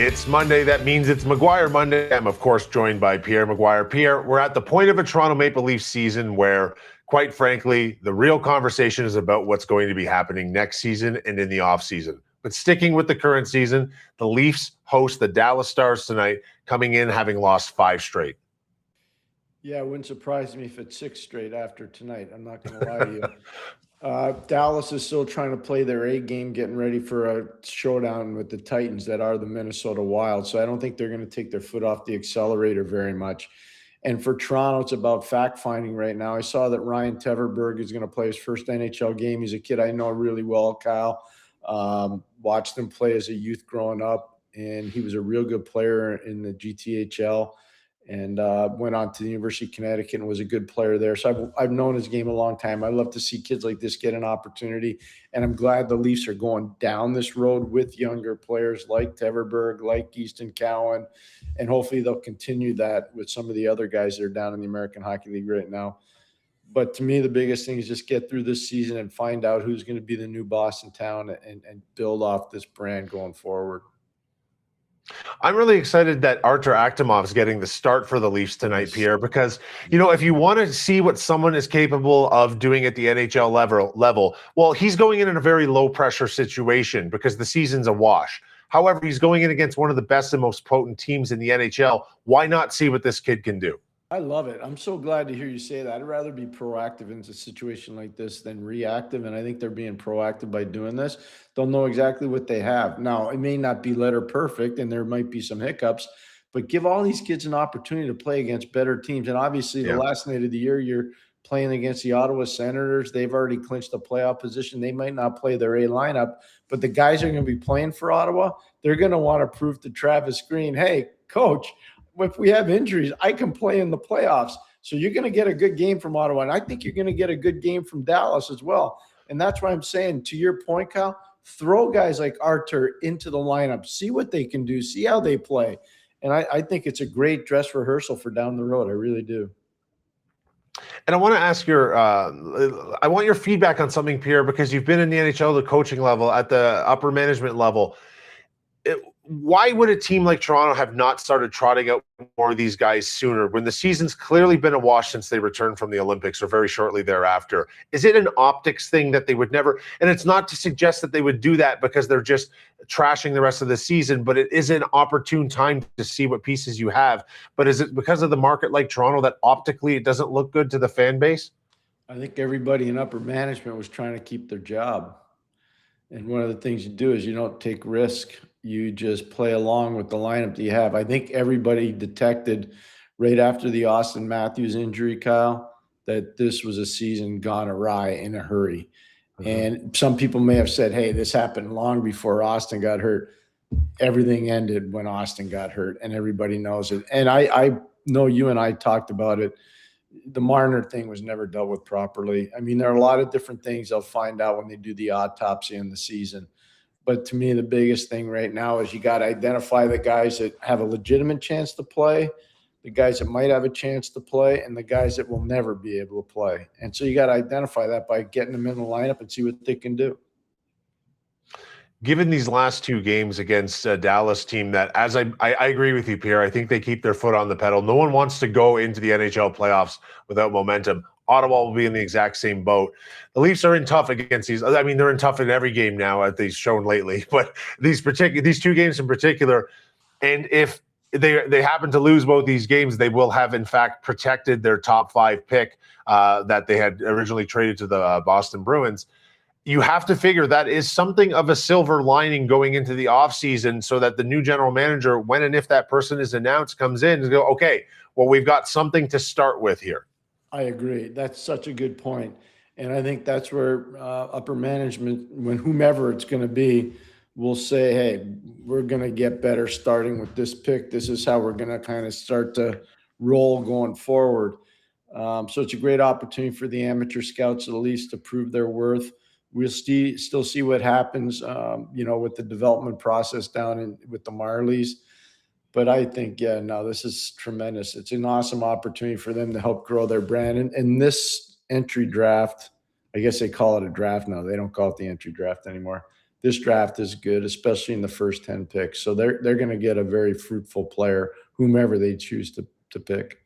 It's Monday. That means it's McGuire Monday. I'm, of course, joined by Pierre McGuire. Pierre, we're at the point of a Toronto Maple Leafs season where, quite frankly, the real conversation is about what's going to be happening next season and in the offseason. But sticking with the current season, the Leafs host the Dallas Stars tonight, coming in having lost 5 straight. Yeah, it wouldn't surprise me if it's 6 straight after tonight. I'm not going to lie to you. Dallas is still trying to play their A game, getting ready for a showdown with the Titans that are the Minnesota Wild. So I don't think they're going to take their foot off the accelerator very much. And for Toronto, it's about fact-finding right now. I saw that Ryan Teverberg is going to play his first NHL game. He's a kid I know really well, Kyle. Watched him play as a youth growing up, and he was a real good player in the GTHL. And went on to the University of Connecticut and was a good player there. So I've known his game a long time. I love to see kids like this get an opportunity, and I'm glad the Leafs are going down this road with younger players like Teverberg, like Easton Cowan, and hopefully they'll continue that with some of the other guys that are down in the American Hockey League right now. But to me, the biggest thing is just get through this season and find out who's going to be the new boss in town and build off this brand going forward. I'm really excited that Artur Akhtymov is getting the start for the Leafs tonight, Pierre, because, if you want to see what someone is capable of doing at the NHL level, well, he's going in a very low-pressure situation because the season's a wash. However, he's going in against one of the best and most potent teams in the NHL. Why not see what this kid can do? I love it. I'm so glad to hear you say that. I'd rather be proactive in a situation like this than reactive, and I think they're being proactive by doing this. They'll know exactly what they have. Now, it may not be letter perfect, and there might be some hiccups, but give all these kids an opportunity to play against better teams. And obviously, the last night of the year, you're playing against the Ottawa Senators. They've already clinched a playoff position. They might not play their A lineup, but the guys are going to be playing for Ottawa. They're going to want to prove to Travis Green, hey, coach, if we have injuries, I can play in the playoffs. So you're going to get a good game from Ottawa. And I think you're going to get a good game from Dallas as well. And that's why I'm saying, to your point, Kyle, throw guys like Artur into the lineup, see what they can do, see how they play. And I think it's a great dress rehearsal for down the road. I really do. And I want to ask I want your feedback on something, Pierre, because you've been in the NHL, the coaching level, at the upper management level. Why would a team like Toronto have not started trotting out more of these guys sooner when the season's clearly been a wash since they returned from the Olympics or very shortly thereafter? Is it an optics thing that they would never, and it's not to suggest that they would do that because they're just trashing the rest of the season, but it is an opportune time to see what pieces you have. But is it because of the market like Toronto that optically it doesn't look good to the fan base? I think everybody in upper management was trying to keep their job. And one of the things you do is you don't take risk. You just play along with the lineup that you have. I think everybody detected right after the Austin Matthews injury, Kyle, that this was a season gone awry in a hurry. And some people may have said, hey, this happened long before Austin got hurt. Everything ended when Austin got hurt, and everybody knows it. And I know you and I talked about it. The Marner thing was never dealt with properly. I mean, there are a lot of different things they'll find out when they do the autopsy in the season. But to me, the biggest thing right now is you got to identify the guys that have a legitimate chance to play, the guys that might have a chance to play, and the guys that will never be able to play. And so you got to identify that by getting them in the lineup and see what they can do. Given these last 2 games against a Dallas team that, as I agree with you, Pierre, I think they keep their foot on the pedal. No one wants to go into the NHL playoffs without momentum. Ottawa will be in the exact same boat. The Leafs are in tough against these. I mean, they're in tough in every game now, as they've shown lately. But these 2 games in particular, and if they happen to lose both these games, they will have, in fact, protected their top 5 pick that they had originally traded to the Boston Bruins. You have to figure that is something of a silver lining going into the offseason so that the new general manager, when and if that person is announced, comes in and go, okay, well, we've got something to start with here. I agree. That's such a good point. And I think that's where upper management, when whomever it's going to be, will say, hey, we're going to get better starting with this pick. This is how we're going to kind of start to roll going forward. So it's a great opportunity for the amateur scouts at least to prove their worth. We'll still see what happens, with the development process down with the Marlies. But I think, this is tremendous. It's an awesome opportunity for them to help grow their brand. And this entry draft, I guess they call it a draft now. They don't call it the entry draft anymore. this draft is good, especially in the first 10 picks. So they're going to get a very fruitful player, whomever they choose to pick.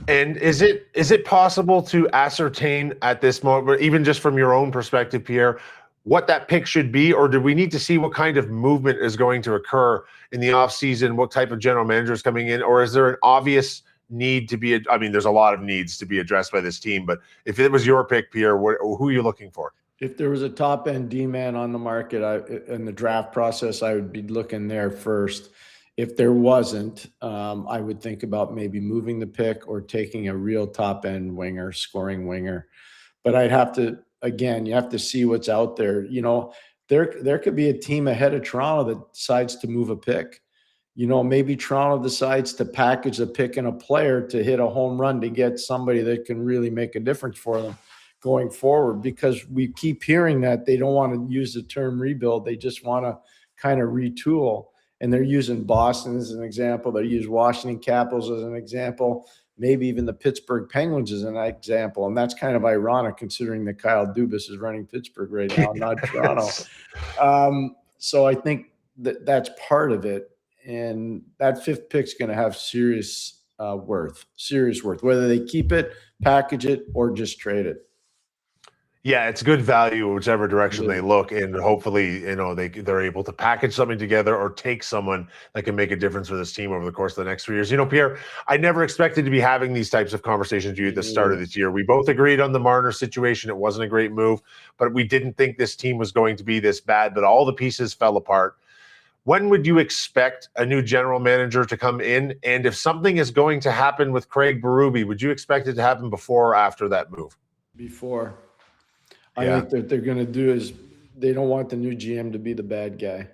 And is it possible to ascertain at this moment, even just from your own perspective, Pierre, what that pick should be? Or do we need to see what kind of movement is going to occur in the offseason, what type of general manager is coming in? Or is there an obvious need to be, I mean, there's a lot of needs to be addressed by this team, but if it was your pick, Pierre, who are you looking for? If there was a top end D-man on the market in the draft process, I would be looking there first. If there wasn't, I would think about maybe moving the pick or taking a real top end winger, scoring winger. But I'd have to, again, you have to see what's out there. You know, there could be a team ahead of Toronto that decides to move a pick. You know, maybe Toronto decides to package a pick and a player to hit a home run to get somebody that can really make a difference for them going forward, because we keep hearing that they don't want to use the term rebuild. They just want to kind of retool. And they're using Boston as an example. They use Washington Capitals as an example, maybe even the Pittsburgh Penguins as an example. And that's kind of ironic considering that Kyle Dubas is running Pittsburgh right now, not Toronto. So I think that's part of it. And that fifth pick's going to have serious worth, whether they keep it, package it, or just trade it. Yeah, it's good value whichever direction they look, and hopefully, you know, they're able to package something together or take someone that can make a difference for this team over the course of the next 3 years. You know, Pierre, I never expected to be having these types of conversations with you at the start of this year. We both agreed on the Marner situation. It wasn't a great move, but we didn't think this team was going to be this bad, but all the pieces fell apart. When would you expect a new general manager to come in? And if something is going to happen with Craig Berube, would you expect it to happen before or after that move? Before. I think what they're going to do is they don't want the new GM to be the bad guy.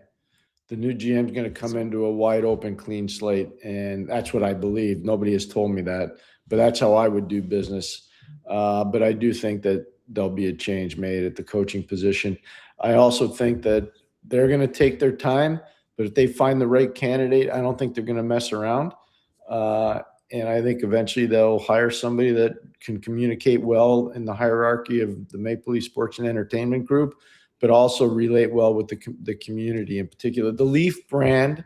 The new GM is going to come into a wide open, clean slate. And that's what I believe. Nobody has told me that, but that's how I would do business. But I do think that there'll be a change made at the coaching position. I also think that they're going to take their time, but if they find the right candidate, I don't think they're going to mess around. And I think eventually they'll hire somebody that can communicate well in the hierarchy of the Maple Leaf Sports and Entertainment Group, but also relate well with the community in particular. The Leaf brand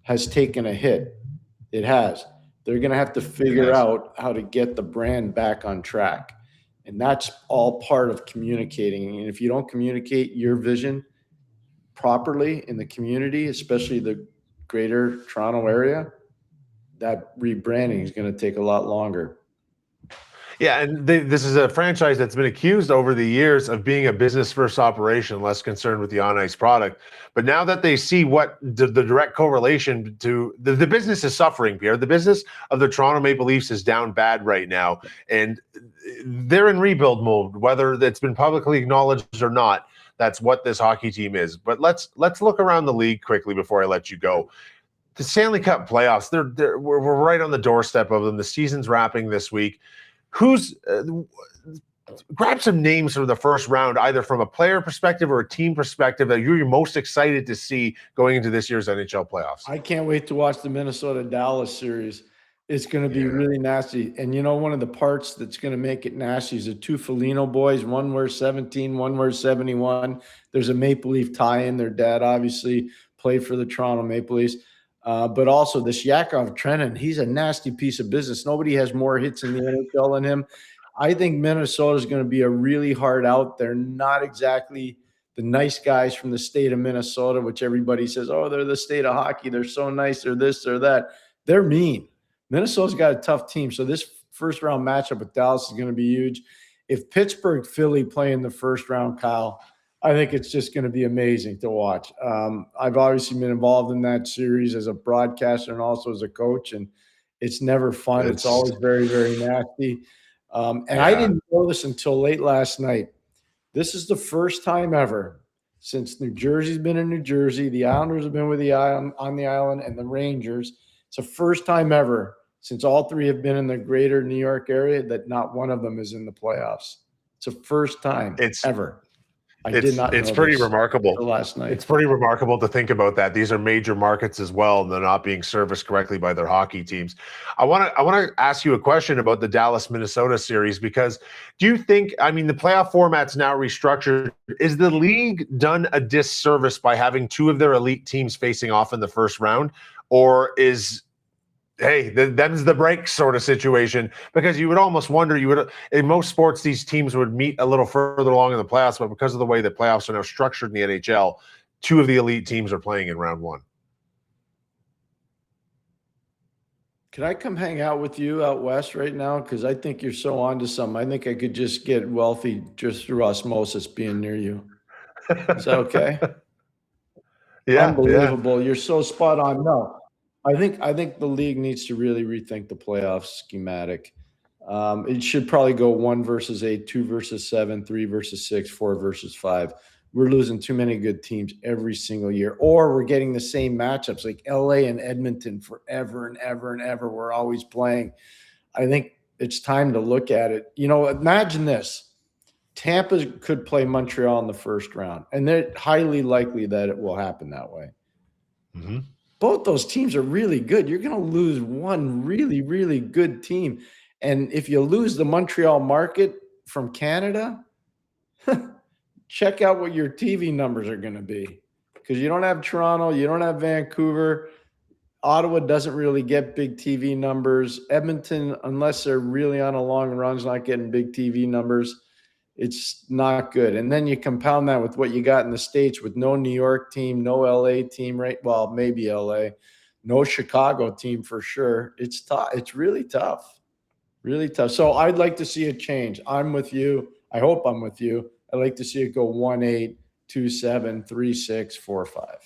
has taken a hit. It has. They're going to have to figure out how to get the brand back on track. And that's all part of communicating. And if you don't communicate your vision properly in the community, especially the greater Toronto area, that rebranding is going to take a lot longer. Yeah, and this is a franchise that's been accused over the years of being a business-first operation, less concerned with the on-ice product. But now that they see what the direct correlation to the business is suffering, Pierre, the business of the Toronto Maple Leafs is down bad right now, and they're in rebuild mode, whether that's been publicly acknowledged or not. That's what this hockey team is. But let's look around the league quickly before I let you go. The Stanley Cup playoffs, we're right on the doorstep of them. The season's wrapping this week. Grab some names from the first round, either from a player perspective or a team perspective, that you're most excited to see going into this year's NHL playoffs. I can't wait to watch the Minnesota-Dallas series. It's going to be really nasty. And you know, one of the parts that's going to make it nasty is the two Foligno boys. One wears 17, one wears 71. There's a Maple Leaf tie-in. Their dad obviously played for the Toronto Maple Leafs. But also this Yakov Trenin, he's a nasty piece of business. Nobody has more hits in the NHL than him. I think Minnesota is going to be a really hard out. They're not exactly the nice guys from the state of Minnesota, which everybody says, oh, they're the state of hockey. They're so nice. They're this, they're that. They're mean. Minnesota's got a tough team. So this first round matchup with Dallas is going to be huge. If Pittsburgh, Philly play in the first round, Kyle, I think it's just going to be amazing to watch. I've obviously been involved in that series as a broadcaster and also as a coach, and it's never fun. It's always very, very nasty. I didn't know this until late last night. This is the first time ever since New Jersey's been in New Jersey, the Islanders have been with the on the island, and the Rangers. It's the first time ever since all three have been in the greater New York area that not one of them is in the playoffs. It's the first time ever. I did not know It's pretty this remarkable. until last night. It's pretty remarkable to think about that. These are major markets as well, and they're not being serviced correctly by their hockey teams. I want to ask you a question about the Dallas Minnesota series, because do you think, I mean, the playoff format's now restructured. Is the league done a disservice by having two of their elite teams facing off in the first round, or is, hey, them's the break sort of situation? Because you would almost wonder, in most sports, these teams would meet a little further along in the playoffs, but because of the way the playoffs are now structured in the NHL, two of the elite teams are playing in round one. Can I come hang out with you out west right now? Because I think you're so onto something. I think I could just get wealthy just through osmosis being near you. Is that okay? Yeah, unbelievable. You're so spot on. No, I think the league needs to really rethink the playoff schematic. It should probably go 1 versus 8, 2 versus 7, 3 versus 6, 4 versus 5. We're losing too many good teams every single year, or we're getting the same matchups like LA and Edmonton forever and ever and ever. We're always playing. I think it's time to look at it. You know, imagine this. Tampa could play Montreal in the first round, and they're highly likely that it will happen that way. Mm-hmm. Both those teams are really good. You're going to lose one really, really good team. And if you lose the Montreal market from Canada, check out what your TV numbers are going to be, because you don't have Toronto, you don't have Vancouver. Ottawa doesn't really get big TV numbers. Edmonton, unless they're really on a long run, is not getting big TV numbers. It's not good. And then you compound that with what you got in the States with no New York team, no LA team, right? Well, maybe LA, no Chicago team for sure. It's tough. It's really tough. Really tough. So I'd like to see a change. I'm with you. I hope I'm with you. I'd like to see it go 1-8, 2-7, 3-6, 4-5.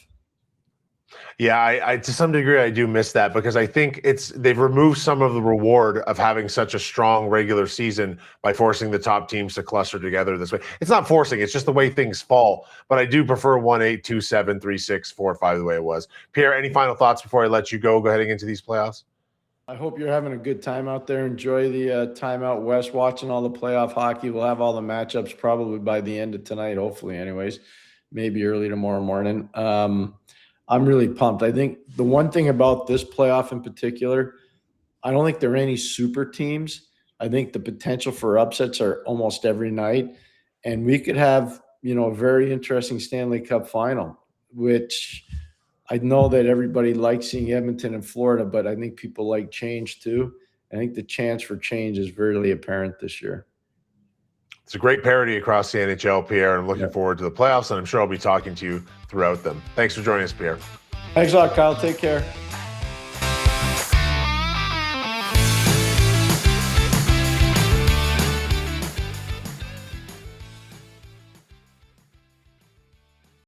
Yeah, I to some degree I do miss that, because I think they've removed some of the reward of having such a strong regular season by forcing the top teams to cluster together this way. It's not forcing, it's just the way things fall. But I do prefer 1-8, 2-7, 3-6, 4-5 the way it was. Pierre, any final thoughts before I let you go heading into these playoffs? I hope you're having a good time out there. Enjoy the time out west, watching all the playoff hockey. We'll have all the matchups probably by the end of tonight, hopefully anyways, maybe early tomorrow morning. I'm really pumped. I think the one thing about this playoff in particular, I don't think there are any super teams. I think the potential for upsets are almost every night. And we could have, a very interesting Stanley Cup final, which I know that everybody likes seeing Edmonton and Florida, but I think people like change too. I think the chance for change is really apparent this year. It's a great parity across the NHL, Pierre. I'm looking forward to the playoffs, and I'm sure I'll be talking to you throughout them. Thanks for joining us, Pierre. Thanks a lot, Kyle. Take care.